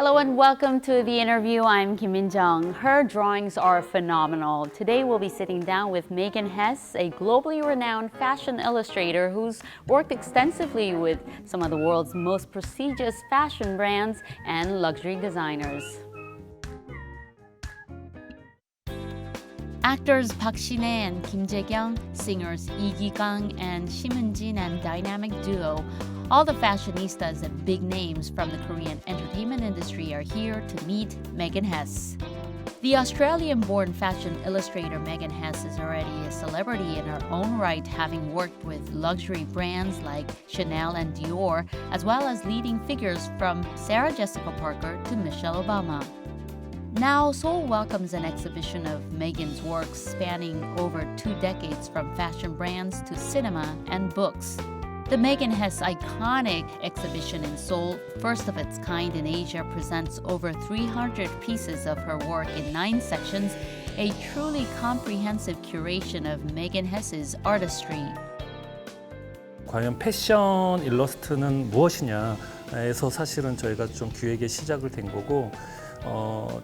Hello and welcome to The Interview. I'm Kim Min-jung. Her drawings are phenomenal. Today we'll be sitting down with Megan Hess, a globally renowned fashion illustrator who's worked extensively with some of the world's most prestigious fashion brands and luxury designers. Actors Park Shin-hye and Kim Jae-kyung, singers Lee Ki-gang and Shim Eun-jin and dynamic duo. All the fashionistas and big names from the Korean entertainment industry are here to meet Megan Hess. The Australian-born fashion illustrator Megan Hess is already a celebrity in her own right, having worked with luxury brands like Chanel and Dior, as well as leading figures from Sarah Jessica Parker to Michelle Obama. Now, Seoul welcomes an exhibition of Megan's works spanning over 2 decades from fashion brands to cinema and books. The Megan Hess iconic exhibition in Seoul, first of its kind in Asia, presents over 300 pieces of her work in 9 sections, a truly comprehensive curation of Megan Hess's artistry. 과연 패션 일러스트는 무엇이냐에서 사실은 저희가 좀 기획의 시작을 된 거고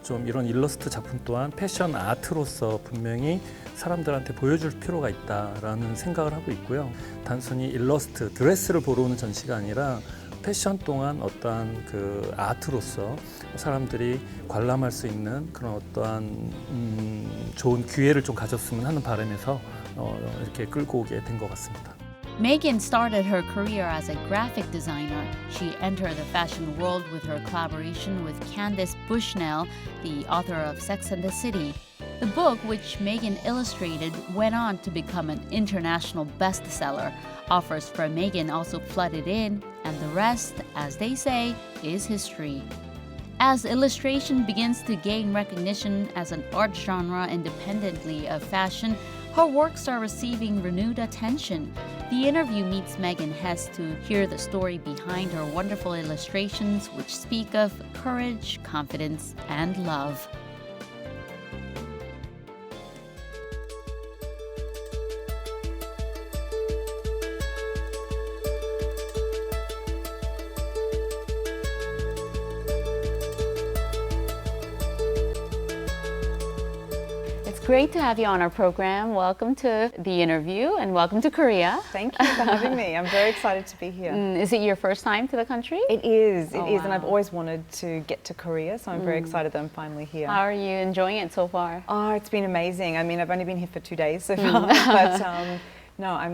좀 이런 일러스트 작품 또한 패션 아트로서 분명히 사람들한테 보여줄 필요가 있다라는 생각을 하고 있고요. 단순히 일러스트, 드레스를 보러 오는 전시가 아니라 패션 동안 어떠한 그 아트로서 사람들이 관람할 수 있는 그런 어떠한 좋은 기회를 좀 가졌으면 하는 바람에서 이렇게 끌고 오게 된 것 같습니다. Megan started her career as a graphic designer. She entered the fashion world with her collaboration with Candice Bushnell, the author of Sex and the City. The book, which Megan illustrated, went on to become an international bestseller. Offers from Megan also flooded in, and the rest, as they say, is history. As illustration begins to gain recognition as an art genre independently of fashion, her works are receiving renewed attention. The Interview meets Megan Hess to hear the story behind her wonderful illustrations, which speak of courage, confidence, and love. Great to have you on our program. Welcome to The Interview and welcome to Korea. Thank you for having me. I'm very excited to be here. Is it your first time to the country? It is, wow. and I've always wanted to get to Korea, so I'm very excited that I'm finally here. How are you enjoying it so far? Oh, it's been amazing. I mean, I've only been here for 2 days so far, but no, I've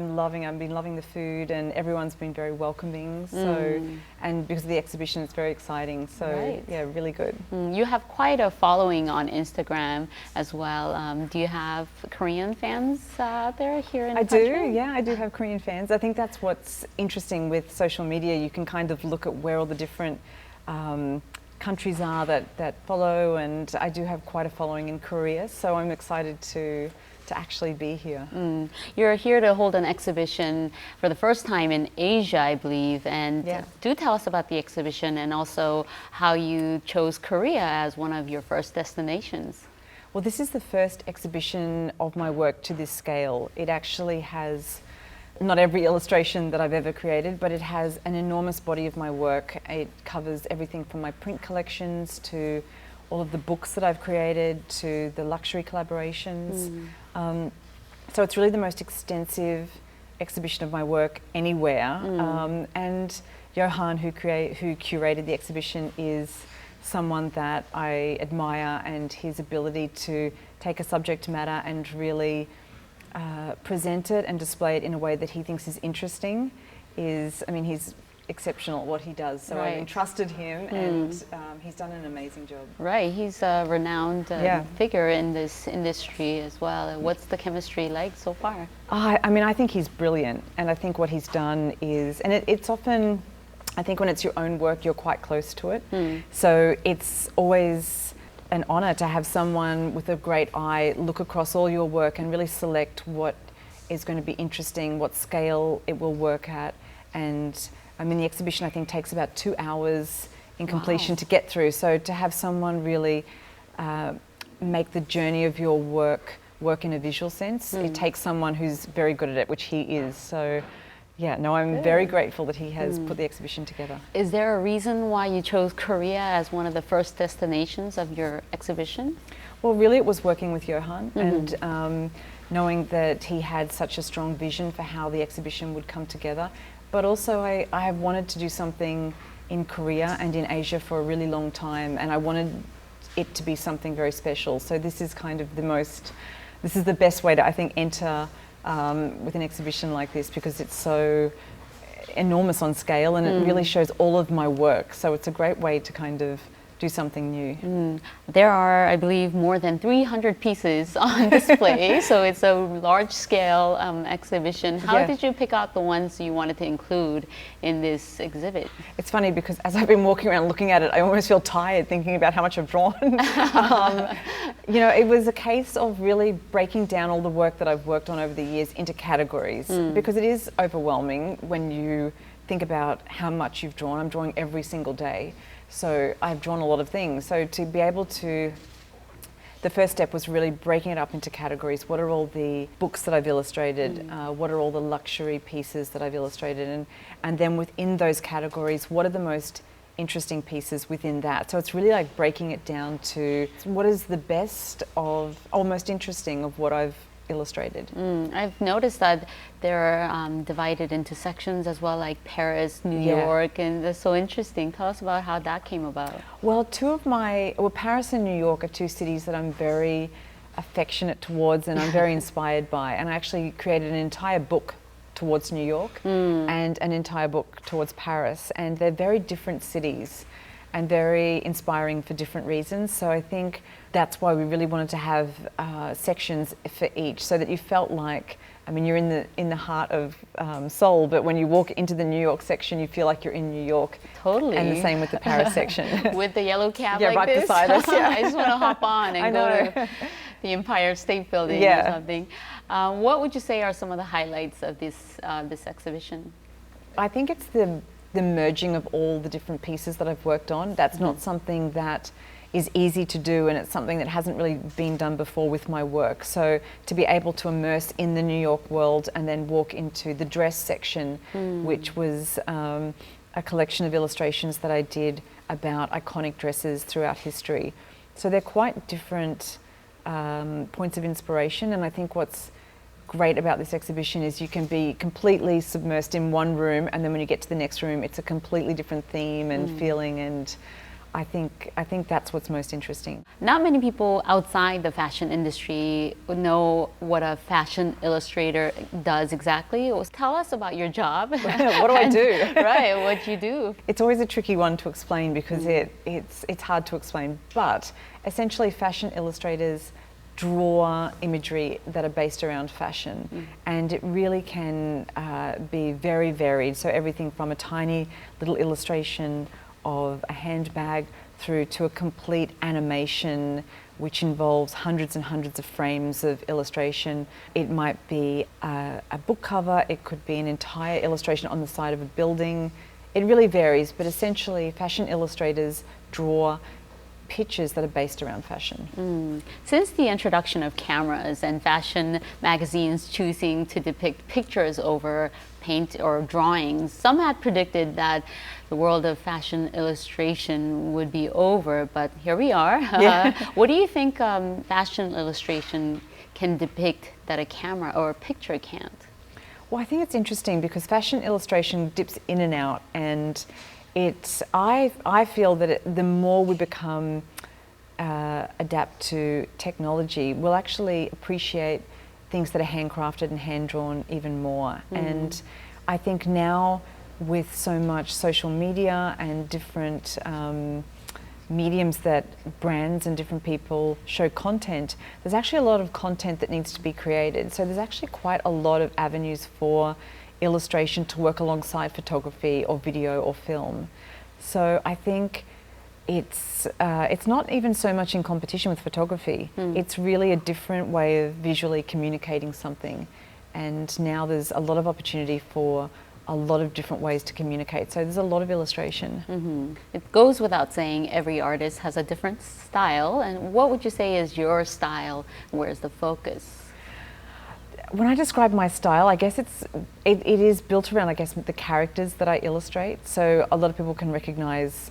been loving the food, and everyone's been very welcoming. So, and because of the exhibition, it's very exciting. So, right. Yeah, really good. You have quite a following on Instagram as well. Do you have Korean fans there here in the country? I do, yeah, I do have Korean fans. I think that's what's interesting with social media. You can kind of look at where all the different countries are that follow, and I do have quite a following in Korea. So I'm excited to actually be here. You're here to hold an exhibition for the first time in Asia, I believe, and do tell us about the exhibition and also how you chose Korea as one of your first destinations. Well, this is the first exhibition of my work to this scale. It actually has not every illustration that I've ever created, but it has an enormous body of my work. It covers everything from my print collections to all of the books that I've created to the luxury collaborations. So it's really the most extensive exhibition of my work anywhere. And Johan, who curated the exhibition, is someone that I admire, and his ability to take a subject matter and really present it and display it in a way that he thinks is interesting is, I mean, he's exceptional at what he does. So I've entrusted him, and he's done an amazing job. Right, he's a renowned figure in this industry as well. What's the chemistry like so far? I mean, I think he's brilliant, and I think what he's done is, and it's often, I think when it's your own work, you're quite close to it. So it's always an honour to have someone with a great eye look across all your work and really select what is going to be interesting, what scale it will work at. And I mean, the exhibition, I think, takes about 2 hours in completion to get through. So to have someone really make the journey of your work in a visual sense, it takes someone who's very good at it, which he is. So Yeah, no, I'm very grateful that he has put the exhibition together. Is there a reason why you chose Korea as one of the first destinations of your exhibition? Well, really it was working with Johan and knowing that he had such a strong vision for how the exhibition would come together. But also I have wanted to do something in Korea and in Asia for a really long time, and I wanted it to be something very special. So this is kind of this is the best way to, I think, enter with an exhibition like this, because it's so enormous on scale and it really shows all of my work. So it's a great way to kind of do something new. There are, I believe, more than 300 pieces on display, so it's a large-scale exhibition. How did you pick out the ones you wanted to include in this exhibit? It's funny because as I've been walking around looking at it, I almost feel tired thinking about how much I've drawn. You know, it was a case of really breaking down all the work that I've worked on over the years into categories, because it is overwhelming when you think about how much you've drawn. I'm drawing every single day. So I've drawn a lot of things. So to be able to, the first step was really breaking it up into categories. What are all the books that I've illustrated? What are all the luxury pieces that I've illustrated? And then within those categories, what are the most interesting pieces within that? So it's really like breaking it down to what is the best of, or most interesting of what I've illustrated. I've noticed that they're divided into sections as well, like Paris, New York, and that's so interesting. Tell us about how that came about. Well, Paris and New York are two cities that I'm very affectionate towards and I'm very inspired by. And I actually created an entire book towards New York and an entire book towards Paris. And they're very different cities and very inspiring for different reasons. So I think that's why we really wanted to have sections for each, so that you felt like, I mean, you're in the heart of Seoul, but when you walk into the New York section, you feel like you're in New York. Totally. And the same with the Paris section. With the yellow cab right this. beside us. Yeah. I just want to hop on and go to the Empire State Building or something. What would you say are some of the highlights of this exhibition? I think it's the merging of all the different pieces that I've worked on. That's not something that is easy to do, and it's something that hasn't really been done before with my work. So to be able to immerse in the New York world and then walk into the dress section, which was a collection of illustrations that I did about iconic dresses throughout history. So they're quite different points of inspiration, and I think what's great about this exhibition is you can be completely submersed in one room, and then when you get to the next room it's a completely different theme and feeling, and I think that's what's most interesting. Not many people outside the fashion industry know what a fashion illustrator does exactly. Tell us about your job. What do I do? Right, what you do. It's always a tricky one to explain because it's hard to explain, but essentially fashion illustrators draw imagery that are based around fashion, and it really can be very varied. So everything from a tiny little illustration of a handbag through to a complete animation which involves hundreds and hundreds of frames of illustration. It might be a book cover, it could be an entire illustration on the side of a building. It really varies, but essentially fashion illustrators draw pictures that are based around fashion. Since the introduction of cameras and fashion magazines choosing to depict pictures over paint or drawings, some had predicted that the world of fashion illustration would be over, but here we are. What do you think fashion illustration can depict that a camera or a picture can't? Well, I think it's interesting because fashion illustration dips in and out, and I feel that the more we become adapt to technology, we'll actually appreciate things that are handcrafted and hand-drawn even more. And I think now with so much social media and different mediums that brands and different people show content, there's actually a lot of content that needs to be created. So there's actually quite a lot of avenues for illustration to work alongside photography or video or film. So I think it's not even so much in competition with photography. It's really a different way of visually communicating something. And now there's a lot of opportunity for a lot of different ways to communicate. So there's a lot of illustration. It goes without saying every artist has a different style. And what would you say is your style? Where's the focus? When I describe my style, I guess it is built around, I guess, the characters that I illustrate. So a lot of people can recognize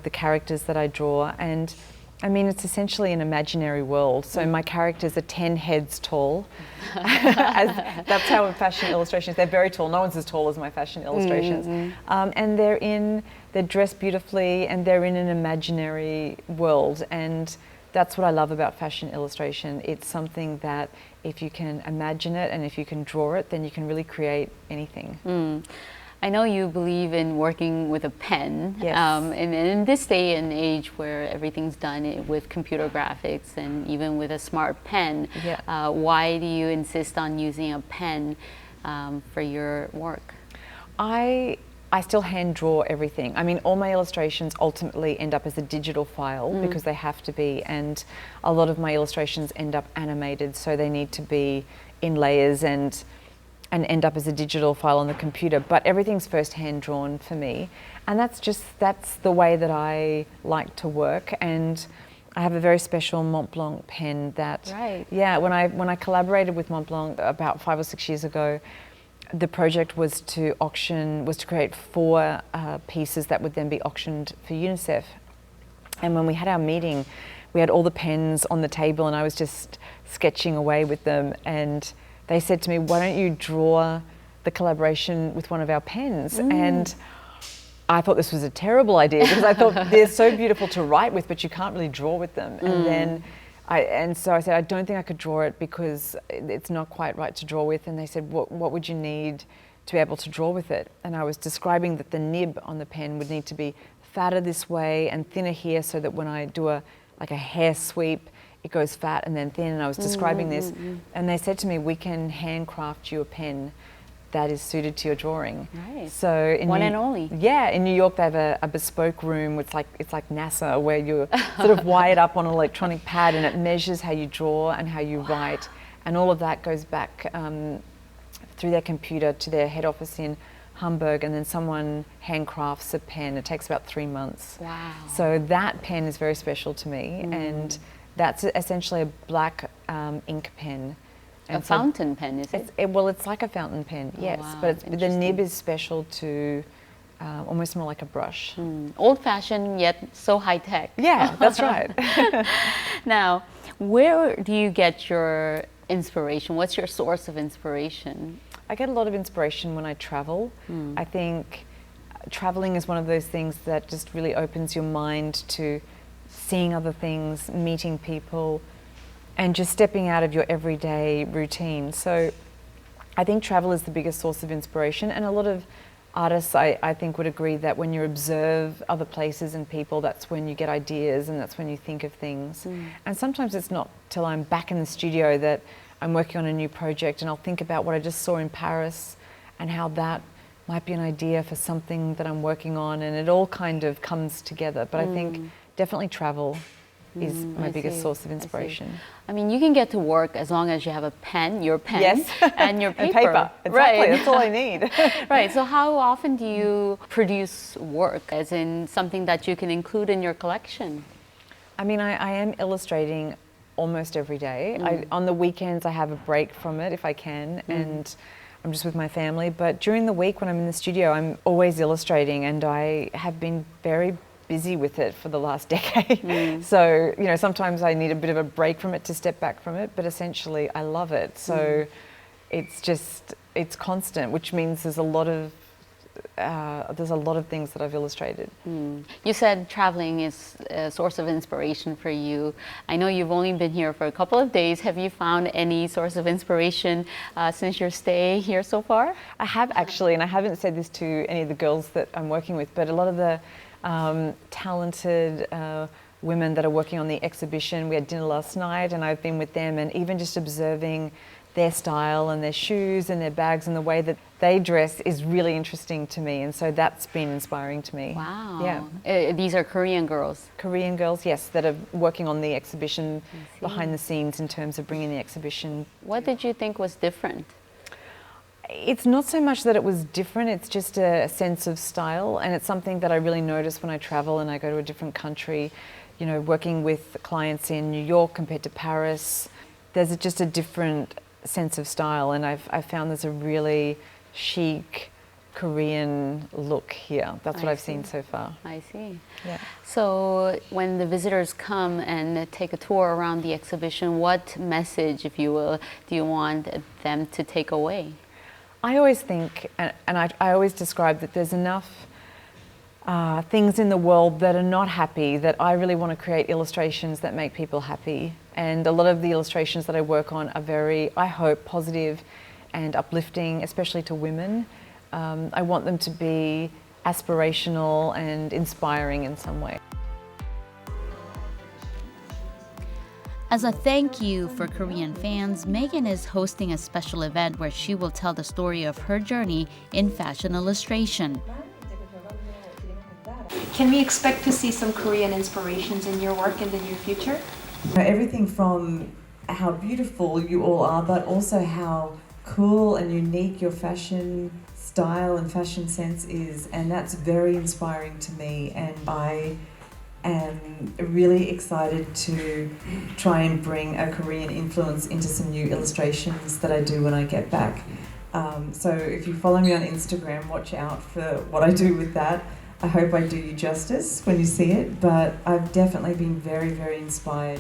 the characters that I draw, and I mean, it's essentially an imaginary world. So my characters are 10 heads tall. That's how in fashion illustrations, they're very tall. No one's as tall as my fashion illustrations. And they're dressed beautifully, and they're in an imaginary world. And that's what I love about fashion illustration. It's something that if you can imagine it and if you can draw it, then you can really create anything. I know you believe in working with a pen. Yes. And in this day and age where everything's done with computer graphics and even with a smart pen, why do you insist on using a pen for your work? I still hand draw everything. I mean, all my illustrations ultimately end up as a digital file because they have to be, and a lot of my illustrations end up animated, so they need to be in layers and end up as a digital file on the computer. But everything's first hand drawn for me, and that's the way that I like to work. And I have a very special Mont Blanc pen that, when I collaborated with Mont Blanc about 5 or 6 years ago, the project was to create 4 pieces that would then be auctioned for UNICEF. And when we had our meeting, we had all the pens on the table, and I was just sketching away with them, and they said to me, why don't you draw the collaboration with one of our pens? And I thought this was a terrible idea because I thought they're so beautiful to write with, but you can't really draw with them. And so I said, I don't think I could draw it because it's not quite right to draw with. And they said, what would you need to be able to draw with it? And I was describing that the nib on the pen would need to be fatter this way and thinner here, so that when I do a hair sweep, it goes fat and then thin. And I was describing this, and they said to me, we can handcraft you a pen that is suited to your drawing. Right. So One and only. Yeah, in New York they have a bespoke room. It's like NASA, where you're sort of wired up on an electronic pad, and it measures how you draw and how you write, and all of that goes back through their computer to their head office in Hamburg, and then someone handcrafts a pen. It takes about 3 months. Wow. So that pen is very special to me, and that's essentially a black ink pen. And fountain pen, is it? Well, it's like a fountain pen, yes. Wow, But the nib is special to almost more like a brush. Old-fashioned, yet so high-tech. Yeah, that's right. Now, where do you get your inspiration? What's your source of inspiration? I get a lot of inspiration when I travel. I think traveling is one of those things that just really opens your mind to seeing other things, meeting people, and just stepping out of your everyday routine. So I think travel is the biggest source of inspiration, and a lot of artists I think would agree that when you observe other places and people, that's when you get ideas and that's when you think of things. And sometimes it's not till I'm back in the studio that I'm working on a new project, and I'll think about what I just saw in Paris and how that might be an idea for something that I'm working on, and it all kind of comes together. But I think definitely travel is my biggest source of inspiration. I mean, you can get to work as long as you have a pen, your pen, Yes. and your paper. And paper, exactly, Right. that's all I need. Right, so how often do you produce work, as in something that you can include in your collection? I mean, I am illustrating almost every day. On the weekends I have a break from it if I can, and I'm just with my family. But during the week when I'm in the studio, I'm always illustrating, and I have been very busy with it for the last decade. So, you know, sometimes I need a bit of a break from it to step back from it, but essentially I love it. So it's constant, which means there's a lot of things that I've illustrated. You said traveling is a source of inspiration for you. I know you've only been here for a couple of days. Have you found any source of inspiration since your stay here so far? I have actually, and I haven't said this to any of the girls that I'm working with, but a lot of the talented women that are working on the exhibition, we had dinner last night and I've been with them, and even just observing their style and their shoes and their bags and the way that they dress is really interesting to me, and so that's been inspiring to me. Wow. Yeah. These are Korean girls? Korean girls, yes, that are working on the exhibition behind the scenes in terms of bringing the exhibition. What did you think was different? It's not so much that it was different, it's just a sense of style, and it's something that I really notice when I travel and I go to a different country. You know, working with clients in New York compared to Paris, there's just a different sense of style, and I've found there's a really chic Korean look here. That's what I've seen so far. I see. Yeah. So when the visitors come and take a tour around the exhibition, what message, if you will, do you want them to take away? I always think, and I always describe that there's enough things in the world that are not happy, that I really want to create illustrations that make people happy. And a lot of the illustrations that I work on are very, I hope, positive and uplifting, especially to women. I want them to be aspirational and inspiring in some way. As a thank you for Korean fans, Megan is hosting a special event where she will tell the story of her journey in fashion illustration. Can we expect to see some Korean inspirations in your work in the near future? Everything from how beautiful you all are, but also how cool and unique your fashion style and fashion sense is, and that's very inspiring to me, and I am really excited to try and bring a Korean influence into some new illustrations that I do when I get back. So if you follow me on Instagram, watch out for what I do with that. I hope I do you justice when you see it, but I've definitely been very, very inspired.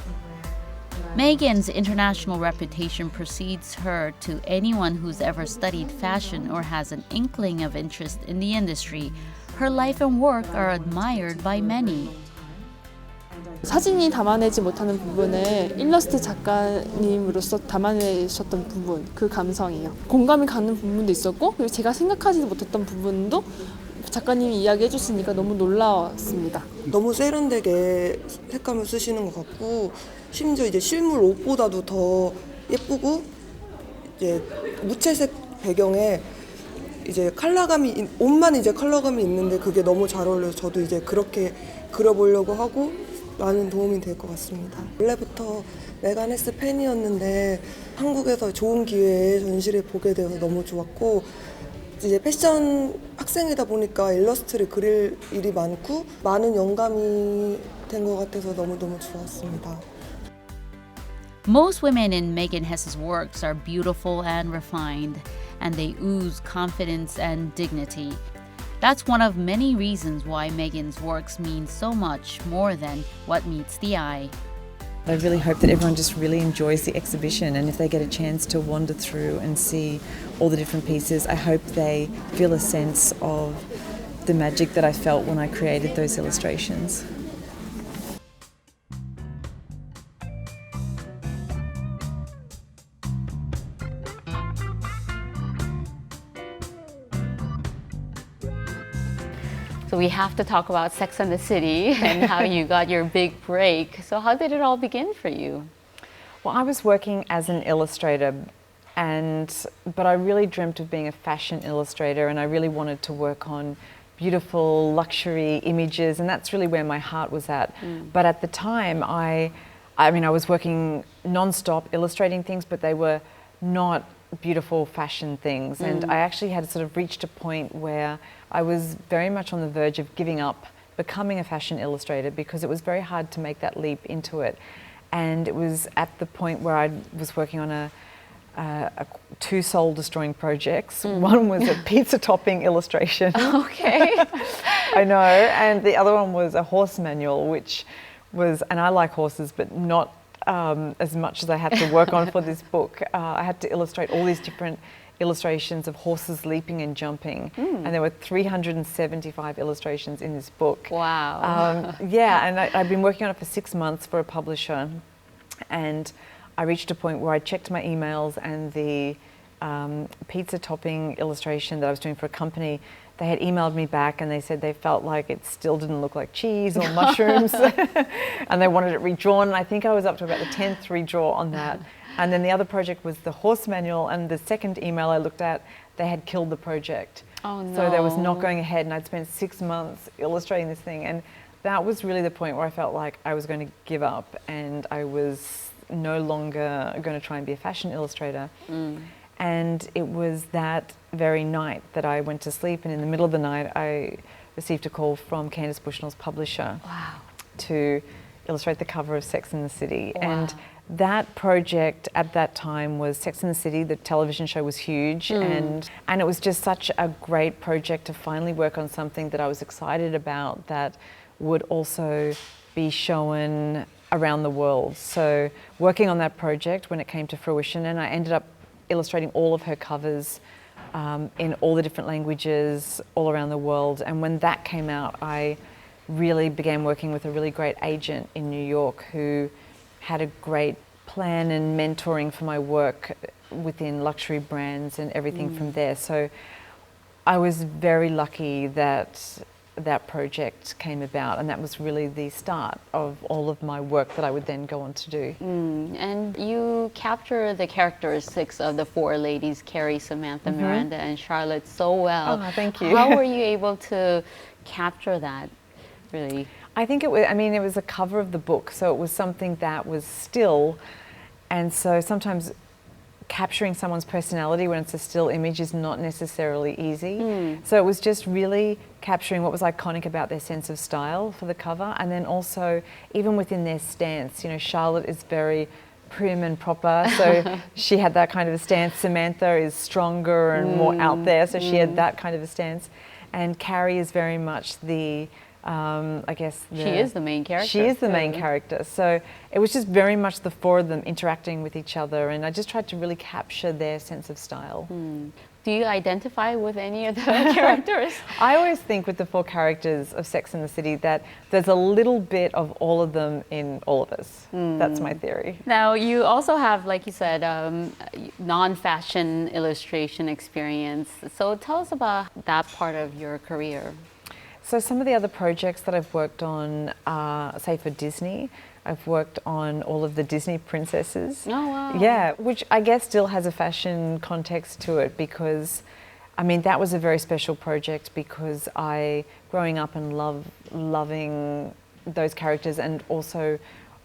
Megan's international reputation precedes her to anyone who's ever studied fashion or has an inkling of interest in the industry. Her life and work are admired by many. 사진이 담아내지 못하는 부분을 일러스트 작가님으로서 담아내셨던 부분, 그 감성이요. 공감이 가는 부분도 있었고, 그리고 제가 생각하지도 못했던 부분도 작가님이 이야기해 주시니까 너무 놀라웠습니다. 너무 세련되게 색감을 쓰시는 것 같고, 심지어 이제 실물 옷보다도 더 예쁘고, 이제 무채색 배경에 이제 컬러감이, 옷만 이제 컬러감이 있는데 그게 너무 잘 어울려서 저도 이제 그렇게 그려보려고 하고 많은 도움이 될 것 같습니다. 원래부터 메간 헤스 팬이었는데 한국에서 좋은 기회에 전시를 보게 되어서 너무 좋았고, 이제 패션 학생이다 보니까 일러스트를 그릴 일이 많고 많은 영감이 된 것 같아서 너무너무 좋았습니다. Most women in Megan Hess's works are beautiful and refined, and they ooze confidence and dignity. That's one of many reasons why Megan's works mean so much more than what meets the eye. I really hope that everyone just really enjoys the exhibition, and if they get a chance to wander through and see all the different pieces, I hope they feel a sense of the magic that I felt when I created those illustrations. So we have to talk about Sex and the City and how you got your big break. So how did it all begin for you? Well, I was working as an illustrator, but I really dreamt of being a fashion illustrator, and I really wanted to work on beautiful luxury images, and that's really where my heart was at. But at the time, I was working non-stop illustrating things, but they were not beautiful fashion things, and I actually had sort of reached a point where I was very much on the verge of giving up becoming a fashion illustrator, because it was very hard to make that leap into it. And it was at the point where I was working on two soul-destroying projects. One was a pizza topping illustration. Okay. I know, and the other one was a horse manual, which was, and I like horses, but not as much as I had to work on for this book. I had to illustrate all these different illustrations of horses leaping and jumping, and there were 375 illustrations in this book. Wow. Yeah, and I'd been working on it for 6 months for a publisher, and I reached a point where I checked my emails, and the pizza topping illustration that I was doing for a company, they had emailed me back and they said they felt like it still didn't look like cheese or mushrooms and they wanted it redrawn, and I think I was up to about the 10th redraw on that. And then the other project was the horse manual, and the second email I looked at, they had killed the project. Oh no. So there was not going ahead, and I'd spent 6 months illustrating this thing, and that was really the point where I felt like I was going to give up, and I was no longer going to try and be a fashion illustrator. And it was that very night that I went to sleep, and in the middle of the night I received a call from Candice Bushnell's publisher. Wow. To illustrate the cover of Sex and the City. Wow. And that project at that time was Sex and the City. The television show was huge, and it was just such a great project to finally work on something that I was excited about that would also be shown around the world. So working on that project when it came to fruition, and I ended up illustrating all of her covers in all the different languages all around the world. And when that came out, I really began working with a really great agent in New York who had a great plan and mentoring for my work within luxury brands and everything from there. So I was very lucky that that project came about, and that was really the start of all of my work that I would then go on to do. And you capture the characteristics of the four ladies, Carrie, Samantha, Miranda, and Charlotte, so well. Oh, thank you. How were you able to capture that, really? I think it was a cover of the book, so it was something that was still, and so sometimes capturing someone's personality when it's a still image is not necessarily easy. So it was just really capturing what was iconic about their sense of style for the cover, and then also even within their stance. You know, Charlotte is very prim and proper, so she had that kind of a stance. Samantha is stronger and more out there, so she had that kind of a stance. And Carrie is very much the I guess she is the main character. She is the main character. So it was just very much the four of them interacting with each other, and I just tried to really capture their sense of style. Do you identify with any of the characters? I always think with the four characters of Sex and the City that there's a little bit of all of them in all of us. That's my theory. Now, you also have, like you said, non-fashion illustration experience. So tell us about that part of your career. So some of the other projects that I've worked on are, say, for Disney. I've worked on all of the Disney princesses. Oh, wow. Yeah, which I guess still has a fashion context to it because, I mean, that was a very special project because growing up and loving those characters and also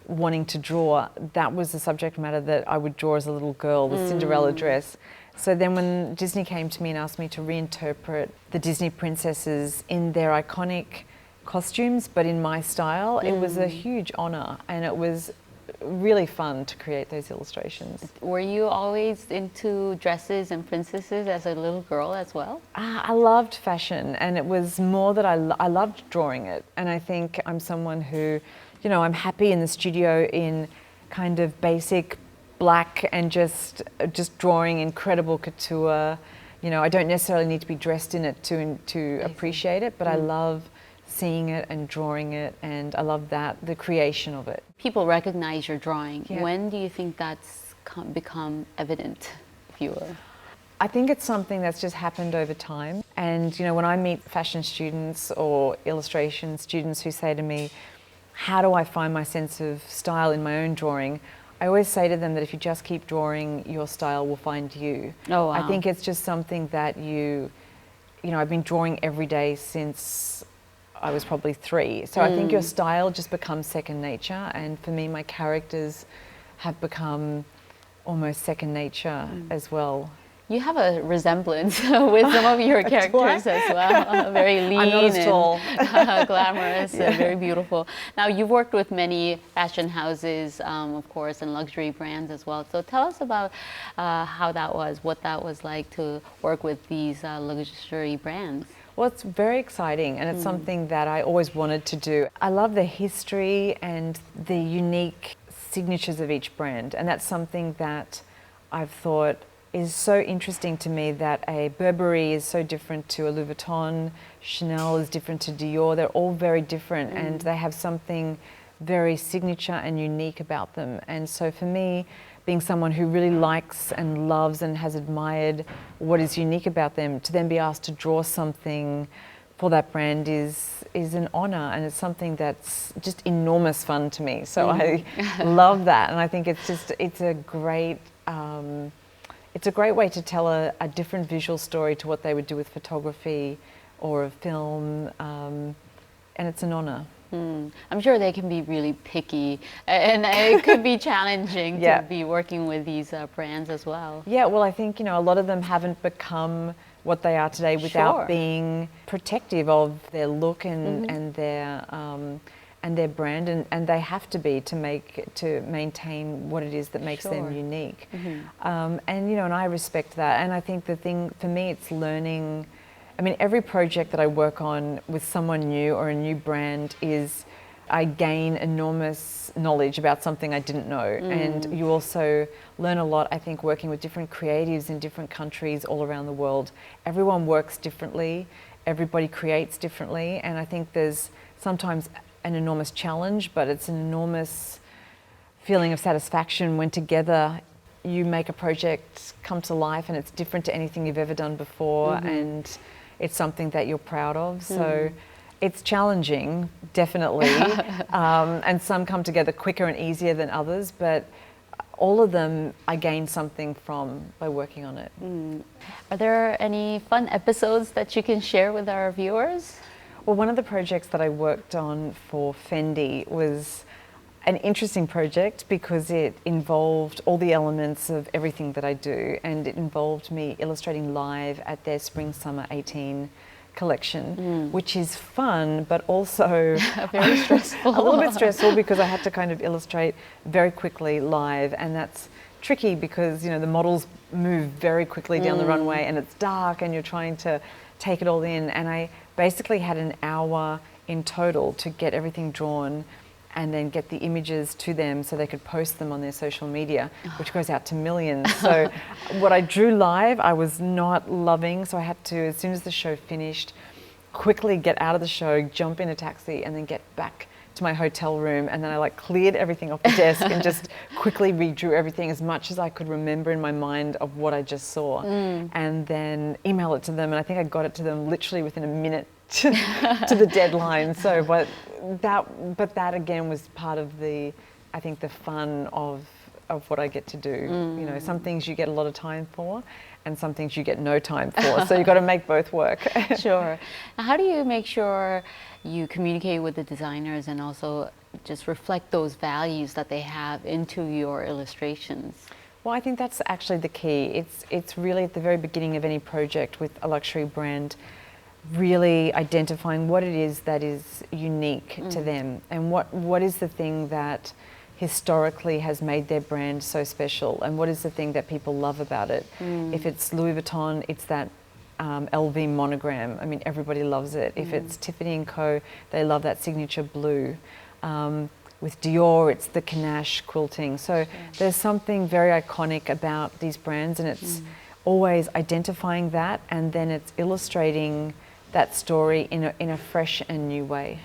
wanting to draw, that was the subject matter that I would draw as a little girl, the Cinderella dress. So then when Disney came to me and asked me to reinterpret the Disney princesses in their iconic costumes, but in my style, it was a huge honor, and it was really fun to create those illustrations. Were you always into dresses and princesses as a little girl as well? I loved fashion, and it was more that I loved drawing it. And I think I'm someone who, you know, I'm happy in the studio in kind of basic black and just drawing incredible couture. You know, I don't necessarily need to be dressed in it to appreciate it, but I love seeing it and drawing it, and I love the creation of it. People recognize your drawing. Yeah. When do you think that's become evident, if you will? I think it's something that's just happened over time. And, you know, when I meet fashion students or illustration students who say to me, how do I find my sense of style in my own drawing? I always say to them that if you just keep drawing, your style will find you. Oh, wow. I think it's just something that you know, I've been drawing every day since I was probably 3. So I think your style just becomes second nature. And for me, my characters have become almost second nature as well. You have a resemblance with some of your characters as well. Very lean I'm not as tall. and glamorous, very beautiful. Now, you've worked with many fashion houses, of course, and luxury brands as well. So tell us about how that was, what that was like to work with these luxury brands. Well, it's very exciting, and it's something that I always wanted to do. I love the history and the unique signatures of each brand, and that's something that I've thought is so interesting to me, that a Burberry is so different to a Louis Vuitton, Chanel is different to Dior. They're all very different, and they have something very signature and unique about them. And so for me, being someone who really likes and loves and has admired what is unique about them, to then be asked to draw something for that brand is an honor, and it's something that's just enormous fun to me. So I love that, and I think it's a great way to tell a different visual story to what they would do with photography or a film, and it's an honor. I'm sure they can be really picky, and it could be challenging to be working with these brands as well. Yeah, well, I think, you know, a lot of them haven't become what they are today without being protective of their look and their and their brand, and they have to be to maintain what it is that makes them unique. And and I respect that. And I think the thing for me, it's learning. I mean, every project that I work on with someone new or a new brand is, I gain enormous knowledge about something I didn't know. And you also learn a lot, I think, working with different creatives in different countries all around the world. Everyone works differently, everybody creates differently, and I think there's sometimes an enormous challenge, but it's an enormous feeling of satisfaction when together you make a project come to life and it's different to anything you've ever done before, and it's something that you're proud of. So it's challenging, definitely, and some come together quicker and easier than others, but all of them I gain something from by working on it. Are there any fun episodes that you can share with our viewers? Well, one of the projects that I worked on for Fendi was an interesting project because it involved all the elements of everything that I do, and it involved me illustrating live at their Spring Summer 18 collection, which is fun but also very stressful. a little bit stressful because I had to kind of illustrate very quickly live, and that's tricky because the models move very quickly down the runway and it's dark and you're trying to take it all in, and I basically had an hour in total to get everything drawn and then get the images to them so they could post them on their social media, which goes out to millions. So what I drew live, I was not loving, so I had to, as soon as the show finished, quickly get out of the show, jump in a taxi, and then get back to my hotel room, and then I cleared everything off the desk and just quickly redrew everything as much as I could remember in my mind of what I just saw, and then email it to them, and I think I got it to them literally within a minute to the deadline. So, but that again was part of the fun of what I get to do. Some things you get a lot of time for, and some things you get no time for. So you've got to make both work. Sure. Now, how do you make sure you communicate with the designers and also just reflect those values that they have into your illustrations? Well, I think that's actually the key. It's really at the very beginning of any project with a luxury brand, really identifying what it is that is unique to them, and what is the thing that historically has made their brand so special, and what is the thing that people love about it. If it's Louis Vuitton, it's that LV monogram. I mean, everybody loves it. If it's Tiffany & Co., they love that signature blue. With Dior, it's the Canache quilting. So there's something very iconic about these brands, and it's always identifying that, and then it's illustrating that story in a fresh and new way.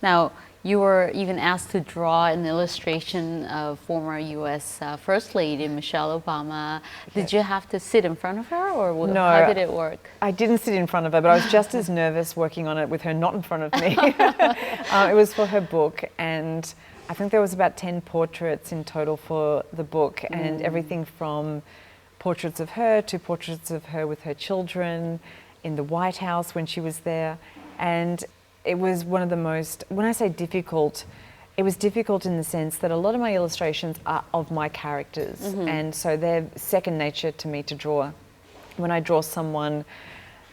Now, you were even asked to draw an illustration of former U.S. First Lady Michelle Obama. Did you have to sit in front of her, or No, how did it work? I didn't sit in front of her, but I was just as nervous working on it with her not in front of me. It was for her book, and I think there was about 10 portraits in total for the book, and everything from portraits of her to portraits of her with her children in the White House when she was there. And it was one of the most, when I say difficult, it was difficult in the sense that a lot of my illustrations are of my characters, and so they're second nature to me to draw. When I draw someone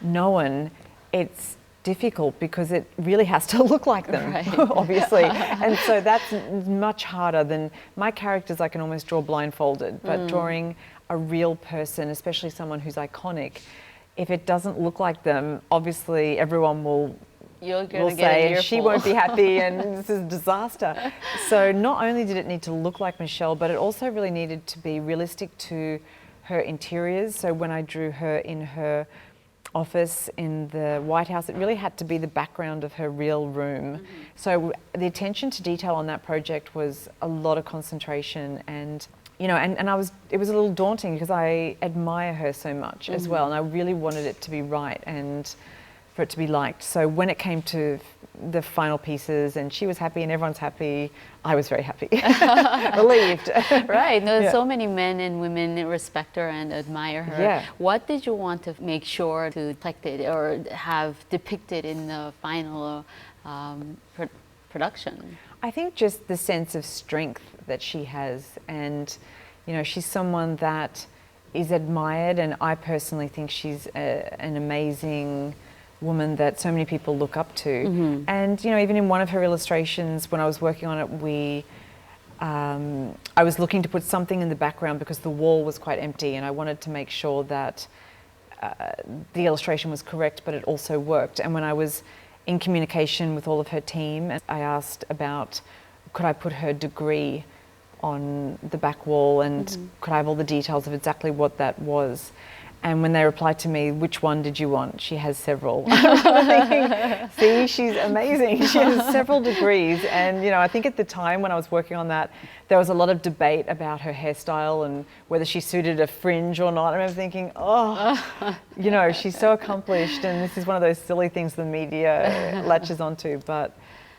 known, it's difficult because it really has to look like them, obviously. And so that's much harder than my characters. I can almost draw blindfolded, but drawing a real person, especially someone who's iconic, if it doesn't look like them, obviously everyone will say, and she won't be happy, and this is a disaster. So not only did it need to look like Michelle, but it also really needed to be realistic to her interiors. So when I drew her in her office in the White House, it really had to be the background of her real room. So the attention to detail on that project was a lot of concentration, and it was a little daunting because I admire her so much as well, and I really wanted it to be right and for it to be liked. So when it came to the final pieces and she was happy and everyone's happy, I was very happy, relieved. Right, so many men and women respect her and admire her. Yeah. What did you want to make sure to reflect it or have depicted in the final production? I think just the sense of strength that she has, and she's someone that is admired, and I personally think she's an amazing woman that so many people look up to. And, you know, even in one of her illustrations, when I was working on it, I was looking to put something in the background because the wall was quite empty, and I wanted to make sure that the illustration was correct, but it also worked. And when I was in communication with all of her team, I asked about, could I put her degree on the back wall, and could I have all the details of exactly what that was? And when they replied to me, which one did you want? She has several. Thinking, see, she's amazing. She has several degrees. And, you know, I think at the time when I was working on that, there was a lot of debate about her hairstyle and whether she suited a fringe or not. I remember thinking, oh, you know, she's so accomplished, and this is one of those silly things the media latches onto. But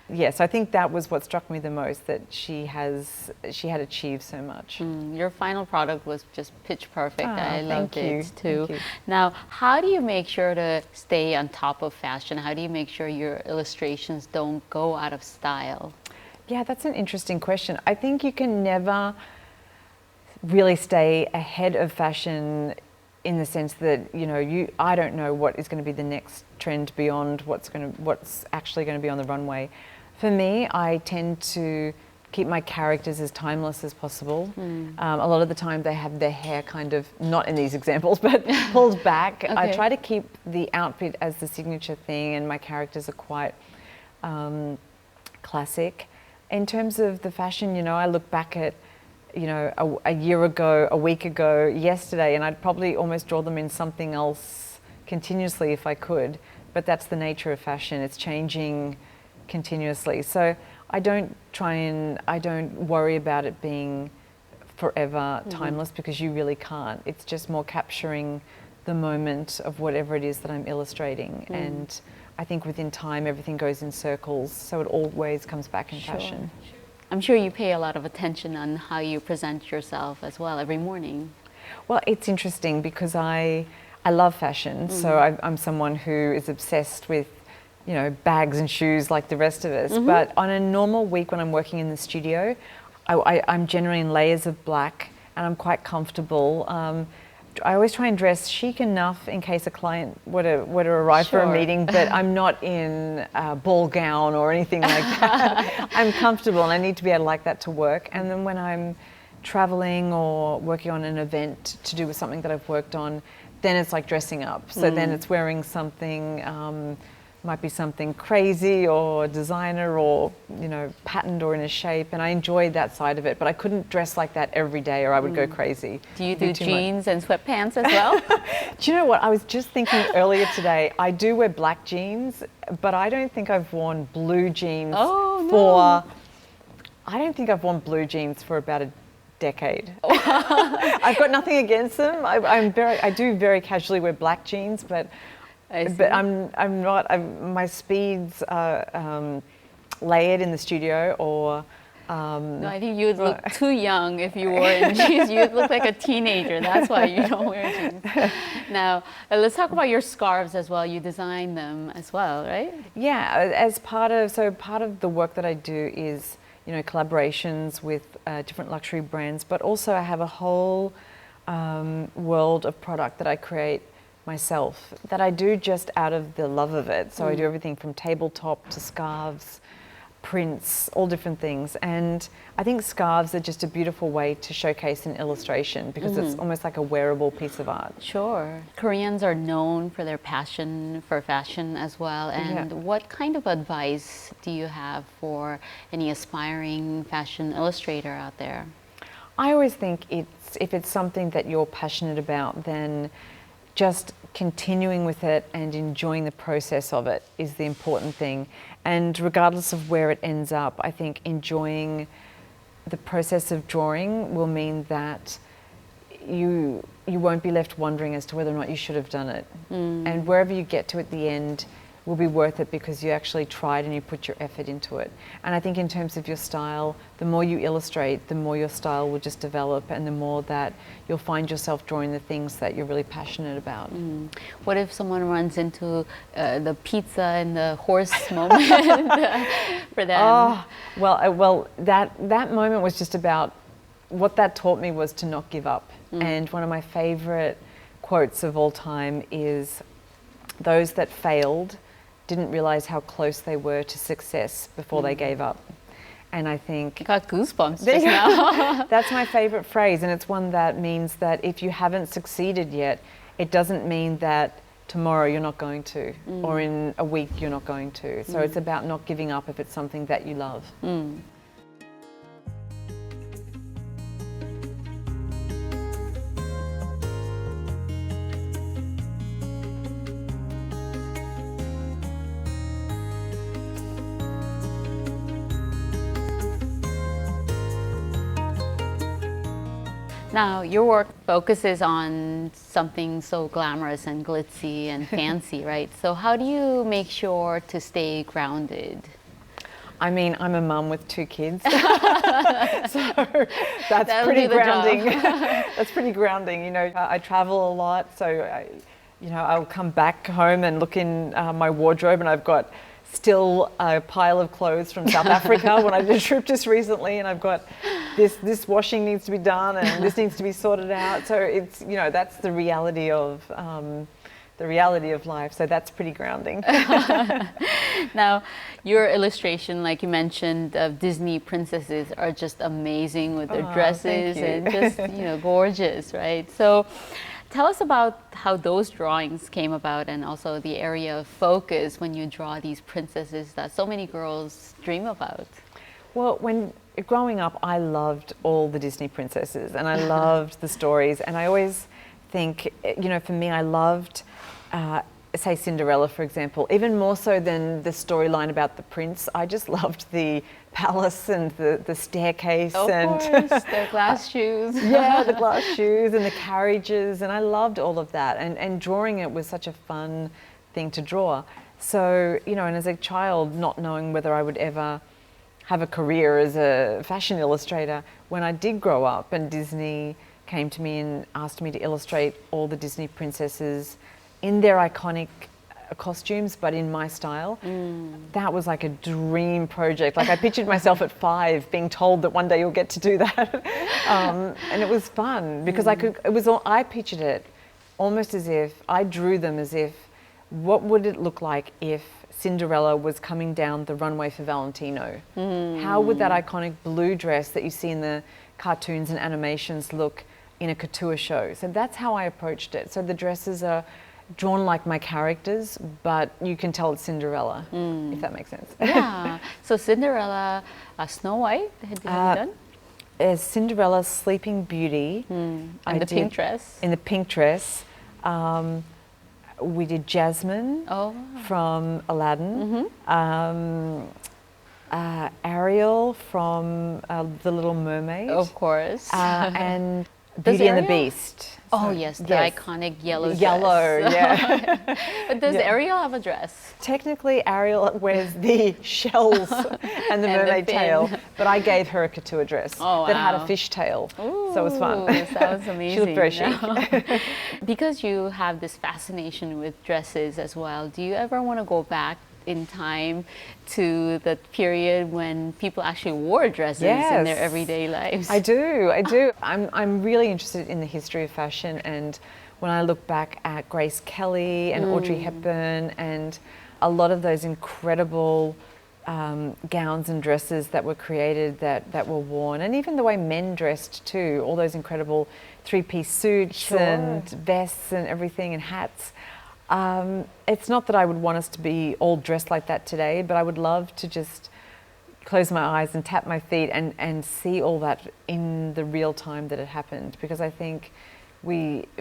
yes, I think that was what struck me the most, that she had achieved so much. Your final product was just pitch perfect. I loved thank you. it too. Thank you. Now, how do you make sure to stay on top of fashion? How do you make sure your illustrations don't go out of style? Yeah, that's an interesting question. I think you can never really stay ahead of fashion in the sense that, you know, I don't know what is going to be the next trend beyond what's actually going to be on the runway. For me, I tend to keep my characters as timeless as possible. A lot of the time they have their hair kind of, not in these examples, but pulled back. Okay. I try to keep the outfit as the signature thing, and my characters are quite classic. In terms of the fashion, you know, I look back at, you know, a year ago, a week ago, yesterday, and I'd probably almost draw them in something else continuously if I could. But that's the nature of fashion. It's changing continuously. So I don't worry about it being forever timeless, because you really can't. It's just more capturing the moment of whatever it is that I'm illustrating. And I think within time, everything goes in circles. So it always comes back in fashion. I'm sure you pay a lot of attention on how you present yourself as well every morning. Well, it's interesting because I love fashion. So I'm someone who is obsessed with, you know, bags and shoes like the rest of us. But on a normal week when I'm working in the studio, I'm generally in layers of black, and I'm quite comfortable. I always try and dress chic enough in case a client were to arrive for a meeting, but I'm not in a ball gown or anything like that. I'm comfortable, and I need to be able to like that to work. And then when I'm traveling or working on an event to do with something that I've worked on, then it's like dressing up. So then it's wearing something, might be something crazy or designer or, you know, patterned or in a shape, and I enjoy that side of it. But I couldn't dress like that every day, or I would go crazy. Do you do jeans and sweatpants as well? Do you know what? I was just thinking earlier today, I do wear black jeans, but I don't think I've worn blue jeans I don't think I've worn blue jeans for about a decade. I've got nothing against them. I do very casually wear black jeans, but I'm not. My speeds are layered in the studio, or. No, I think you'd look too young if you wore in jeans. You'd look like a teenager. That's why you don't wear jeans. Now, let's talk about your scarves as well. You design them as well, right? Yeah, as part of the work that I do is, you know, collaborations with different luxury brands, but also I have a whole world of product that I create myself, that I do just out of the love of it. So I do everything from tabletop to scarves, prints, all different things. And I think scarves are just a beautiful way to showcase an illustration, because it's almost like a wearable piece of art. Sure. Koreans are known for their passion for fashion as well. And what kind of advice do you have for any aspiring fashion illustrator out there? I always think if it's something that you're passionate about, then just continuing with it and enjoying the process of it is the important thing. And regardless of where it ends up, I think enjoying the process of drawing will mean that you won't be left wondering as to whether or not you should have done it. And wherever you get to at the end will be worth it, because you actually tried and you put your effort into it. And I think in terms of your style, the more you illustrate, the more your style will just develop, and the more that you'll find yourself drawing the things that you're really passionate about. What if someone runs into the pizza and the horse moment for them? Oh, well, that moment was just about, what that taught me was to not give up. And one of my favorite quotes of all time is, those that failed didn't realize how close they were to success before they gave up. And I think Got goosebumps There just you go. now. that's my favorite phrase, and it's one that means that if you haven't succeeded yet, it doesn't mean that tomorrow you're not going to, or in a week you're not going to. So it's about not giving up if it's something that you love. Now, your work focuses on something so glamorous and glitzy and fancy, right? So how do you make sure to stay grounded? I mean, I'm a mum with 2 kids, so that's That'll pretty do the job. grounding. That's pretty grounding. You know, I travel a lot, so I'll come back home and look in my wardrobe, and I've got still a pile of clothes from South Africa when I did a trip just recently, and I've got this washing needs to be done, and this needs to be sorted out. So it's that's the reality of life. So that's pretty grounding. Now, your illustration, like you mentioned, of Disney princesses are just amazing with their dresses thank you. and just, gorgeous, right? So tell us about how those drawings came about and also the area of focus when you draw these princesses that so many girls dream about. Well, when growing up, I loved all the Disney princesses, and I loved the stories, and I always think, for me, I loved say Cinderella, for example, even more so than the storyline about the prince. I just loved the palace and the staircase Of and course, their glass shoes. yeah, the glass shoes and the carriages, and I loved all of that. And drawing it was such a fun thing to draw. So, and as a child, not knowing whether I would ever have a career as a fashion illustrator, when I did grow up and Disney came to me and asked me to illustrate all the Disney princesses in their iconic costumes, but in my style, that was like a dream project. Like I pictured myself at 5 being told that one day you'll get to do that. And it was fun because I pictured it almost as if, I drew them as if, what would it look like if Cinderella was coming down the runway for Valentino? How would that iconic blue dress that you see in the cartoons and animations look in a couture show? So that's how I approached it. So the dresses are drawn like my characters, but you can tell it's Cinderella, if that makes sense. Yeah. So Cinderella, Snow White, have you done? Cinderella, Sleeping Beauty. And the pink dress. In the pink dress. We did Jasmine from Aladdin. Ariel from The Little Mermaid. Of course. And Beauty and the Ariel? Beast. Oh yes, the iconic yellow dress. Yellow, yeah. But does Ariel have a dress? Technically, Ariel wears the shells and the And the mermaid fin. tail, but I gave her a couture dress that had a fish tail, so it was fun. Sounds amazing. She looked very chic. Because you have this fascination with dresses as well, do you ever want to go back in time to the period when people actually wore dresses in their everyday lives? I do. I'm really interested in the history of fashion, and when I look back at Grace Kelly and Audrey Hepburn and a lot of those incredible gowns and dresses that were created, that were worn, and even the way men dressed too, all those incredible 3-piece suits and vests and everything and hats. It's not that I would want us to be all dressed like that today, but I would love to just close my eyes and tap my feet and see all that in the real time that it happened, because I think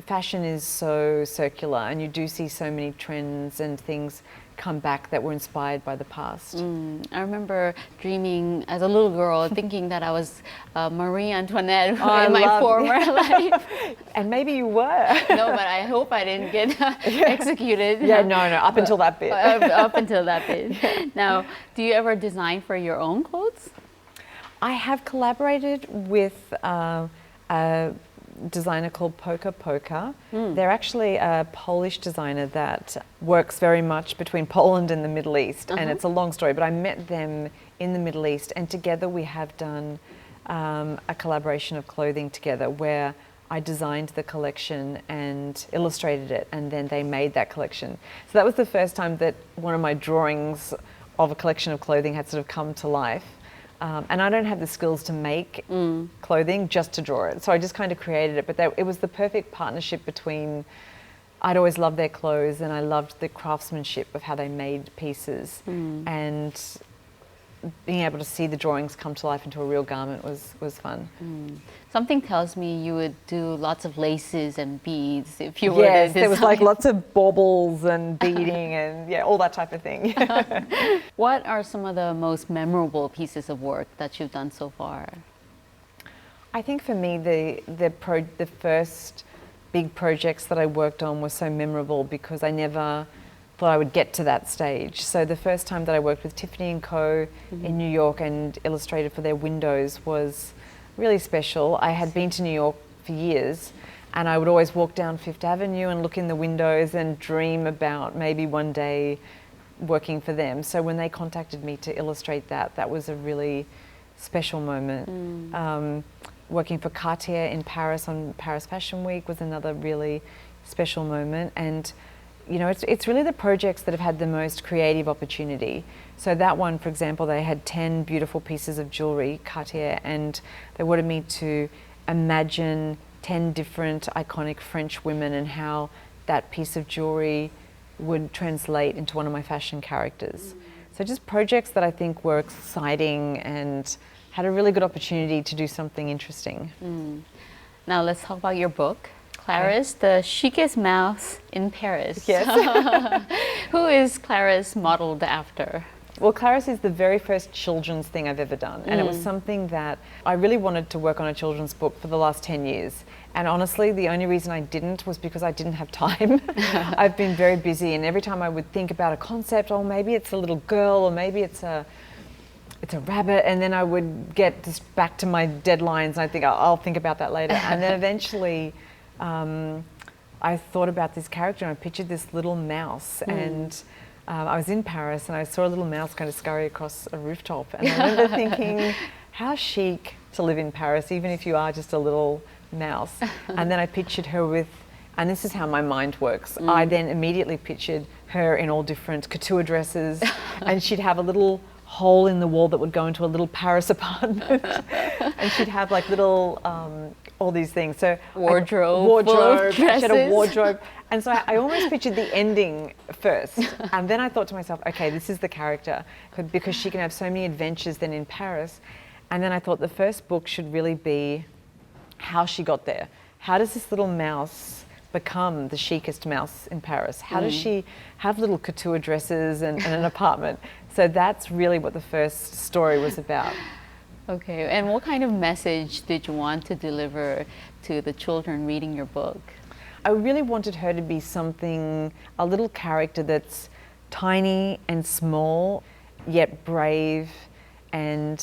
fashion is so circular, and you do see so many trends and things come back that were inspired by the past. I remember dreaming as a little girl, thinking that I was Marie Antoinette in my former life. And maybe you were. No, but I hope I didn't get executed. Yeah, no, up until that bit. Up until that bit. Now, do you ever design for your own clothes? I have collaborated with a designer called Poka Poka. They're actually a Polish designer that works very much between Poland and the Middle East, and it's a long story, but I met them in the Middle East, and together we have done a collaboration of clothing together where I designed the collection and illustrated it, and then they made that collection. So that was the first time that one of my drawings of a collection of clothing had sort of come to life. And I don't have the skills to make clothing, just to draw it. So I just kind of created it. But it was the perfect partnership between, I'd always loved their clothes and I loved the craftsmanship of how they made pieces. And being able to see the drawings come to life into a real garment was fun. Something tells me you would do lots of laces and beads if you were Yes, to there was like design. lots of baubles and beading and yeah, all that type of thing. What are some of the most memorable pieces of work that you've done so far? I think for me, the first big projects that I worked on were so memorable because I never thought I would get to that stage. So the first time that I worked with Tiffany & Co. in New York and illustrated for their windows was really special. I had been to New York for years and I would always walk down Fifth Avenue and look in the windows and dream about maybe one day working for them. So when they contacted me to illustrate that, that was a really special moment. Working for Cartier in Paris on Paris Fashion Week was another really special moment. And you know, it's really the projects that have had the most creative opportunity. So that one, for example, they had 10 beautiful pieces of jewelry, Cartier, and they wanted me to imagine 10 different iconic French women and how that piece of jewelry would translate into one of my fashion characters. So just projects that I think were exciting and had a really good opportunity to do something interesting. Now let's talk about your book. Clarice, the chicest mouse in Paris. Yes. Who is Clarice modeled after? Well, Clarice is the very first children's thing I've ever done. And it was something that I really wanted to work on a children's book for the last 10 years. And honestly, the only reason I didn't was because I didn't have time. I've been very busy, and every time I would think about a concept, oh, maybe it's a little girl, or maybe it's a rabbit, and then I would get this back to my deadlines, and I think I'll think about that later. And then eventually, I thought about this character and I pictured this little mouse and I was in Paris and I saw a little mouse kind of scurry across a rooftop, and I remember thinking, how chic to live in Paris, even if you are just a little mouse. And then I pictured her with, and this is how my mind works, I then immediately pictured her in all different couture dresses and she'd have a little hole in the wall that would go into a little Paris apartment and she'd have like little all these things. So Wardrobe, she had a dresses. wardrobe. And so I almost pictured the ending first. And then I thought to myself, okay, this is the character, because she can have so many adventures then in Paris. And then I thought the first book should really be how she got there. How does this little mouse become the chicest mouse in Paris? How does she have little couture dresses and an apartment? So that's really what the first story was about. Okay, and what kind of message did you want to deliver to the children reading your book? I really wanted her to be something, a little character that's tiny and small, yet brave and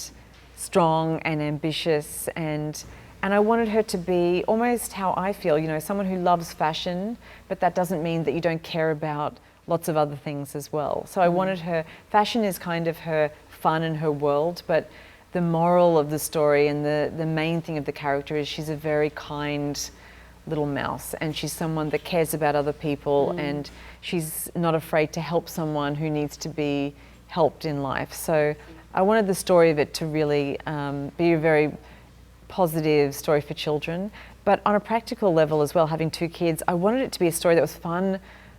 strong and ambitious, and I wanted her to be almost how I feel, you know, someone who loves fashion, but that doesn't mean that you don't care about lots of other things as well. So I wanted her, fashion is kind of her fun and her world, but the moral of the story and the main thing of the character is she's a very kind little mouse, and she's someone that cares about other people, and she's not afraid to help someone who needs to be helped in life. So I wanted the story of it to really be a very positive story for children, but on a practical level as well, having 2 kids, I wanted it to be a story that was fun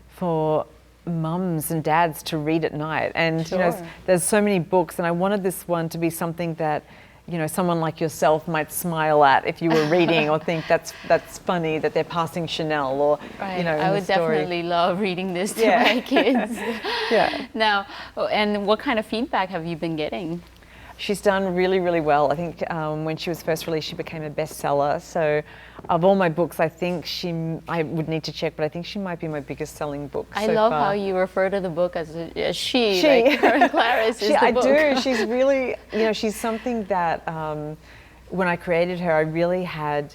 for mums and dads to read at night. And you know, there's so many books, and I wanted this one to be something that, you know, someone like yourself might smile at if you were reading, or think that's funny that they're passing Chanel, or you know, I would definitely love reading this to my kids. Now, and what kind of feedback have you been getting? She's done really, really well. I think when she was first released, she became a bestseller. So of all my books, I think I would need to check, but I think she might be my biggest selling book I so love far. how you refer to the book as she. Like her Clarice is the I book. do. She's really, you know, she's something that when I created her, I really had,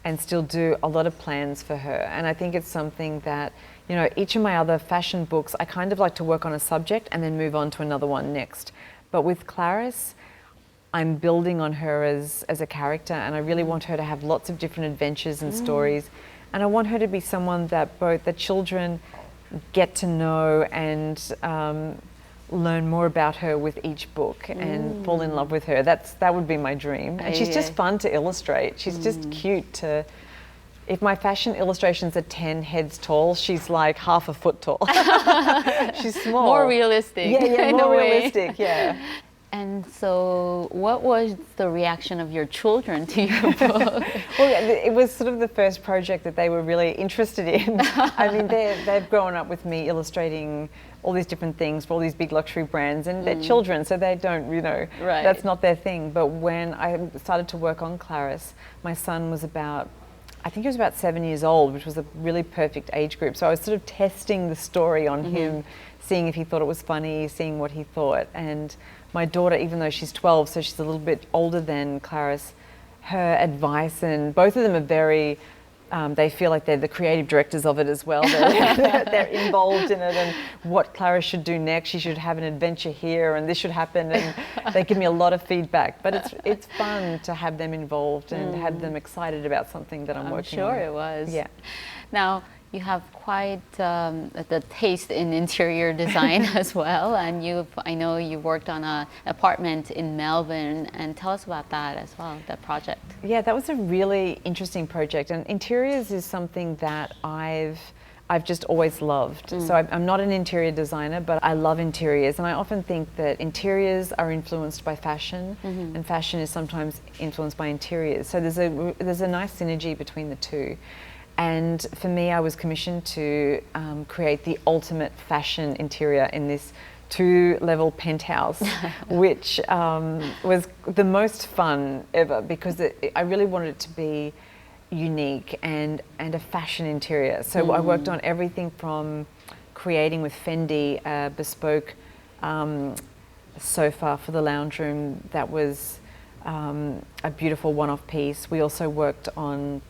and still do, a lot of plans for her. And I think it's something that, you know, each of my other fashion books, I kind of like to work on a subject and then move on to another one next. But with Clarice, I'm building on her as a character, and I really want her to have lots of different adventures and stories. And I want her to be someone that both the children get to know and learn more about her with each book and fall in love with her. That would be my dream. And she's just fun to illustrate. She's just cute to... If my fashion illustrations are 10 heads tall, she's like half a foot tall. She's small. More realistic. Yeah, more realistic, yeah. And so, what was the reaction of your children to your book? Well, it was sort of the first project that they were really interested in. I mean, they've grown up with me illustrating all these different things for all these big luxury brands, and they're children, so they don't, that's not their thing. But when I started to work on Clarice, my son was I think he was about 7 years old, which was a really perfect age group. So I was sort of testing the story on him, seeing if he thought it was funny, seeing what he thought. And my daughter, even though she's 12, so she's a little bit older than Clarice, her advice, and both of them are very, they feel like they're the creative directors of it as well. They're involved in it, and what Clarice should do next, she should have an adventure here, and this should happen, and they give me a lot of feedback. But it's fun to have them involved and have them excited about something that I'm working on. I'm sure it was. Yeah. Now, you have quite the taste in interior design as well, and I know you worked on an apartment in Melbourne, and tell us about that as well, that project. Yeah, that was a really interesting project, and interiors is something that I've just always loved. So I'm not an interior designer, but I love interiors, and I often think that interiors are influenced by fashion, and fashion is sometimes influenced by interiors. So there's a nice synergy between the two. And for me, I was commissioned to create the ultimate fashion interior in this 2-level penthouse, which was the most fun ever, because I really wanted it to be unique and a fashion interior. So I worked on everything from creating with Fendi a bespoke sofa for the lounge room that was a beautiful one-off piece. We also worked on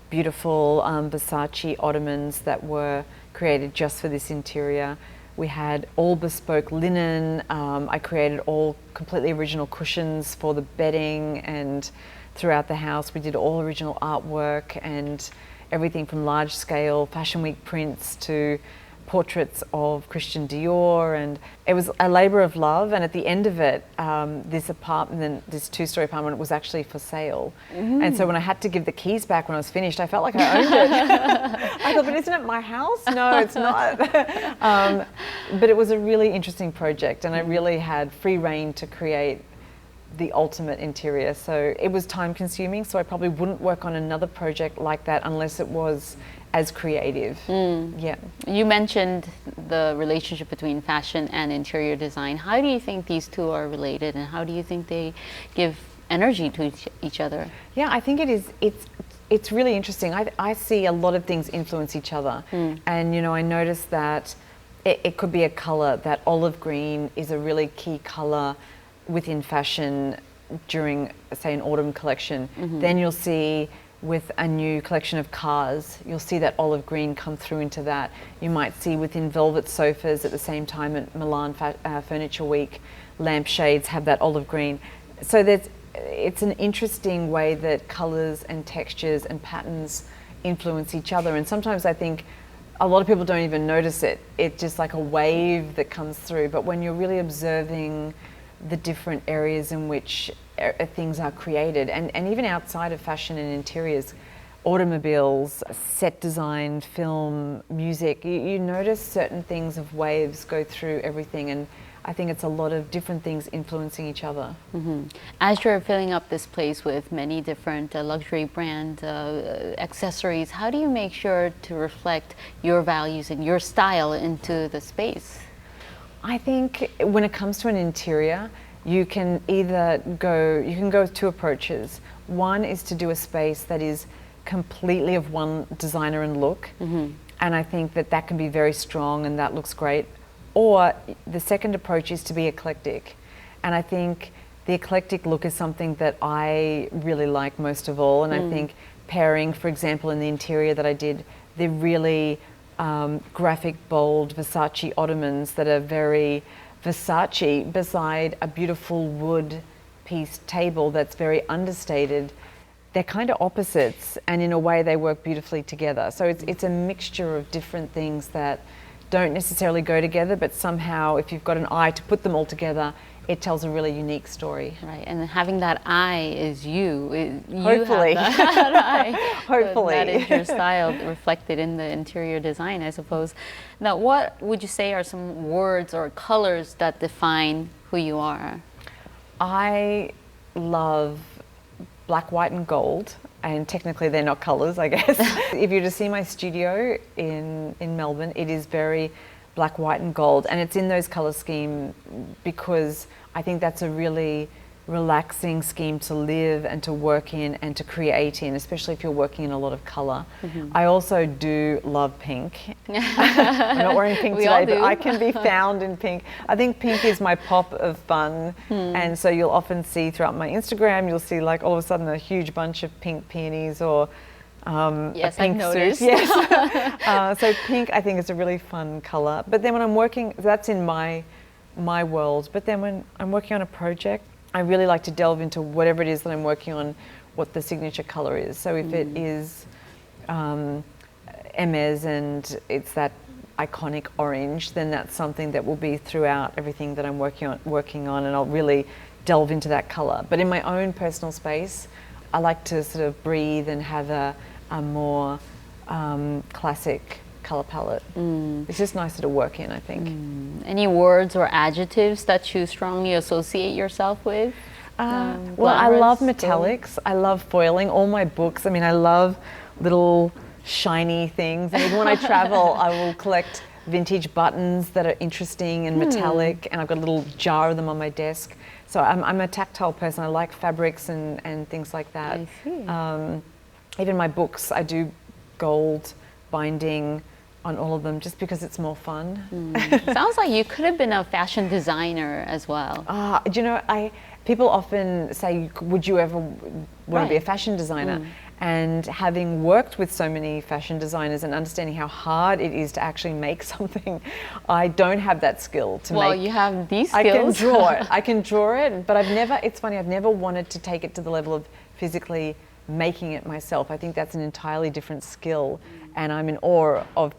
beautiful Versace ottomans that were created just for this interior. We had all bespoke linen. I created all completely original cushions for the bedding, and throughout the house we did all original artwork and everything from large scale Fashion Week prints to portraits of Christian Dior, and it was a labour of love. And at the end of it, this apartment, this 2-story apartment, was actually for sale. And so when I had to give the keys back when I was finished, I felt like I owned it. I thought, but isn't it my house? No, it's not. But it was a really interesting project, and I really had free rein to create the ultimate interior. So it was time consuming, so I probably wouldn't work on another project like that unless it was as creative. Yeah. You mentioned the relationship between fashion and interior design. How do you think these two are related, and how do you think they give energy to each other? Yeah, I think it's really interesting. I see a lot of things influence each other, and I noticed that it could be a color, that olive green is a really key color within fashion during, say, an autumn collection. Then you'll see with a new collection of cars, you'll see that olive green come through into that. You might see within velvet sofas at the same time at Milan Furniture Week, lampshades have that olive green. So it's an interesting way that colours and textures and patterns influence each other. And sometimes I think a lot of people don't even notice it. It's just like a wave that comes through. But when you're really observing the different areas in which things are created, and even outside of fashion and interiors, automobiles, set design, film, music, you notice certain things of waves go through everything, and I think it's a lot of different things influencing each other. As you're filling up this place with many different luxury brand accessories, how do you make sure to reflect your values and your style into the space? I think when it comes to an interior, you can go with two approaches. One is to do a space that is completely of one designer and look, and I think that can be very strong and that looks great. Or the second approach is to be eclectic, and I think the eclectic look is something that I really like most of all. And I think pairing, for example, in the interior that I did, the really graphic, bold Versace ottomans that are very Versace beside a beautiful wood piece table that's very understated, they're kind of opposites, and in a way they work beautifully together. So it's a mixture of different things that don't necessarily go together, but somehow if you've got an eye to put them all together, it tells a really unique story. Right, and having that eye is you. Hopefully. You have that eye. Hopefully. So that is your style reflected in the interior design, I suppose. Now, what would you say are some words or colors that define who you are? I love black, white and gold, and technically they're not colours, I guess. If you were to see my studio in Melbourne, it is very black, white and gold, and it's in those colour scheme because I think that's a really relaxing scheme to live and to work in and to create in, especially if you're working in a lot of colour. I also do love pink. I'm not wearing pink We all today, but do. I can be found in pink. I think pink is my pop of fun, and so you'll often see throughout my Instagram, you'll see like all of a sudden a huge bunch of pink peonies or Yes, a pink I've noticed. suit. Yes. So pink, I think, is a really fun colour. But then when I'm working, that's in my world. But then when I'm working on a project, I really like to delve into whatever it is that I'm working on, what the signature colour is. So if it is Hermes and it's that iconic orange, then that's something that will be throughout everything that I'm working on, and I'll really delve into that colour. But in my own personal space, I like to sort of breathe and have a more classic colour palette. It's just nicer to work in, I think. Any words or adjectives that you strongly associate yourself with? Well, I love Glamorous, metallics. I love foiling. All my books, I mean, I love little shiny things. And even when I travel, I will collect vintage buttons that are interesting and metallic, and I've got a little jar of them on my desk. So I'm a tactile person. I like fabrics and things like that. I see. Even my books, I do gold binding on all of them just because it's more fun. Sounds like you could have been a fashion designer as well. Do you know, people often say, would you ever want to be a Right. fashion designer? And having worked with so many fashion designers and understanding how hard it is to actually make something, I don't have that skill to Well, make. you have these I can skills. draw it. I can draw it, but it's funny, I've never wanted to take it to the level of physically making it myself. I think that's an entirely different skill, and I'm in awe of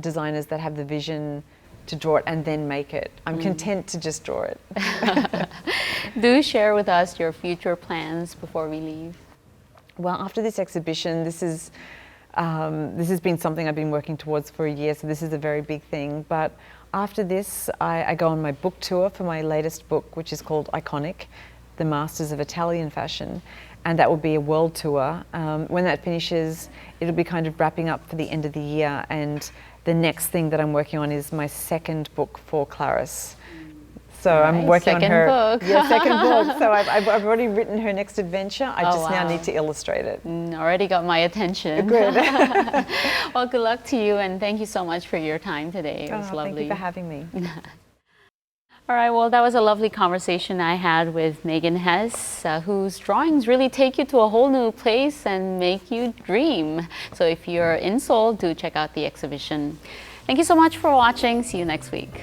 designers that have the vision to draw it and then make it. I'm content to just draw it. Do share with us your future plans before we leave. Well, after this exhibition, this has been something I've been working towards for a year, so this is a very big thing. But after this, I go on my book tour for my latest book, which is called Iconic, The Masters of Italian Fashion, and that will be a world tour. When that finishes, it'll be kind of wrapping up for the end of the year, and the next thing that I'm working on is my second book for Clarice. So I'm Nice. working Second on her book. second book. So I've already written her next adventure. I just now wow. need to illustrate it. Already got my attention. Good. Well, good luck to you, and thank you so much for your time today. It was lovely. Thank you for having me. All right, well, that was a lovely conversation I had with Megan Hess, whose drawings really take you to a whole new place and make you dream. So if you're in Seoul, do check out the exhibition. Thank you so much for watching. See you next week.